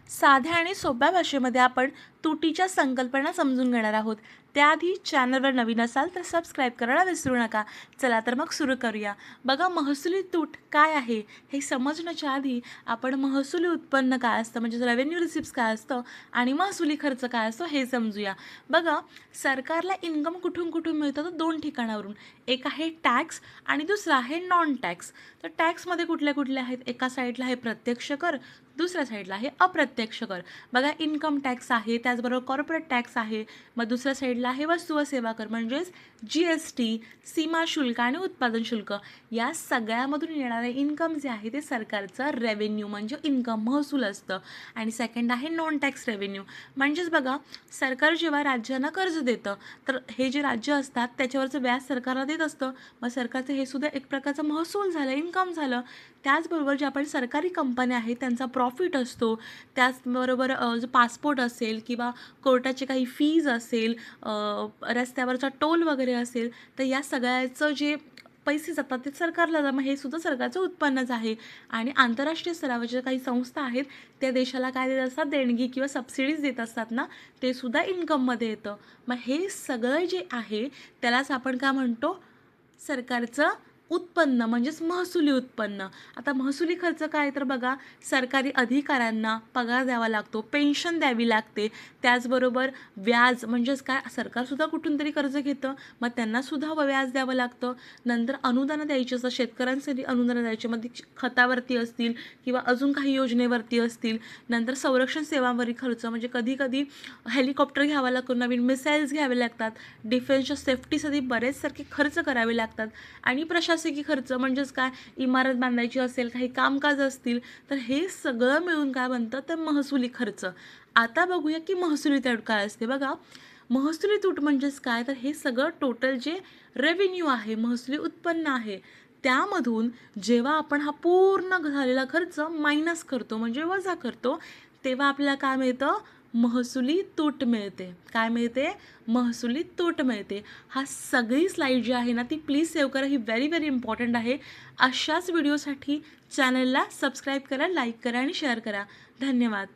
साध्या आणि सोप्या भाषेमध्ये आपण तुटीच्या संकल्पना समजून घेणार आहोत. त्याआधी चॅनलवर नवीन असाल तर सबस्क्राईब करायला विसरू नका. चला तर मग सुरू करूया. बघा, महसुली तूट काय आहे हे समजण्याच्या आधी आपण महसुली उत्पन्न काय असतं म्हणजे रेव्हेन्यू रिसिप्ट्स काय असतं आणि महसुली खर्च काय असतो हे समजूया. बघा, सरकारला इन्कम कुठून कुठून मिळतं तर दोन ठिकाणावरून. एक आहे टॅक्स आणि दुसरा आहे नॉन टॅक्स. तर टॅक्समध्ये कुठले कुठले आहेत? एका साईडला आहे प्रत्यक्ष कर, दुसऱ्या साईडला आहे अप्रत्यक्ष कर. बघा, इन्कम टॅक्स आहे, त्याचबरोबर कॉर्पोरेट टॅक्स आहे, मग दुसऱ्या साईडला आहे वस्तू व सेवा कर म्हणजेच GST, सीमा शुल्क आणि उत्पादन शुल्क. या सगळ्यामधून येणारे इन्कम जे आहे ते सरकारचं रेव्हेन्यू म्हणजे इन्कम महसूल असतं. आणि सेकंड आहे नॉन टॅक्स रेव्हेन्यू. म्हणजेच बघा, सरकार जेव्हा राज्यांना कर्ज देतं तर हे जे राज्य असतात त्याच्यावरचं व्याज सरकारला देत असतं. मग सरकारचं हे सुद्धा एक प्रकारचं महसूल झालं, इन्कम झालं. त्याचबरोबर जे आपण सरकारी कंपन्या आहेत त्यांचा प्रॉफिट असतो. त्याचबरोबर जो पासपोर्ट असेल किंवा कोर्टाचे काही फीज असेल, रस्त्यावरचा टोल वगैरे असेल, तर या सगळ्याचं जे पैसे जातात ते सरकारला जातात. मग हे सुद्धा सरकारचं उत्पन्नच आहे. आणि आंतरराष्ट्रीय स्तरावर ज्या काही संस्था आहेत त्या देशाला काय देत असतात, देणगी किंवा सबसिडीज देत असतात ना, ते सुद्धा इन्कममध्ये येतं. मग हे सगळं जे आहे त्यालाच आपण काय म्हणतो, सरकारचं उत्पन्न म्हणजेच महसुली उत्पन्न. आता महसुली खर्च काय तर बघा, सरकारी अधिकाऱ्यांना पगार द्यावा लागतो, पेन्शन द्यावी लागते, त्याचबरोबर व्याज म्हणजेच काय, सरकारसुद्धा कुठून तरी कर्ज घेतं मग त्यांनासुद्धा व्याज द्यावं लागतं. नंतर अनुदानं द्यायची असतं, शेतकऱ्यांसाठी अनुदानं द्यायची, मग खतावरती असतील किंवा अजून काही योजनेवरती असतील. नंतर संरक्षण सेवांवरील खर्च म्हणजे कधी कधी हेलिकॉप्टर घ्यावा लागतो, नवीन मिसाईल्स घ्यावे लागतात, डिफेन्सच्या सेफ्टीसाठी बरेचसारखे खर्च करावे लागतात. आणि प्रशासकीय खर्च म्हणजेच काय, इमारत बांधायची असेल, काही कामकाज असतील, तर हे सगळं मिळून काय बनतं तर महसुली खर्च. आता बघूया की महसुली तूट काय असते. बघा, महसुली तूट म्हणजेच काय तर हे सगळं टोटल जे रेव्हेन्यू आहे, महसुली उत्पन्न आहे, त्यामधून जेव्हा आपण हा पूर्ण झालेला खर्च मायनस करतो म्हणजे वजा करतो, तेव्हा आपल्याला काय मिळतं, महसुली तूट मिळते. काय मिळते, महसुली तूट मिळते. हा सगळी स्लाईड जी आहे ना ती प्लीज सेव्ह करा, ही व्हेरी व्हेरी इम्पॉर्टंट आहे. अशाच व्हिडिओसाठी चॅनलला सबस्क्राईब करा, लाईक करा आणि शेअर करा. धन्यवाद.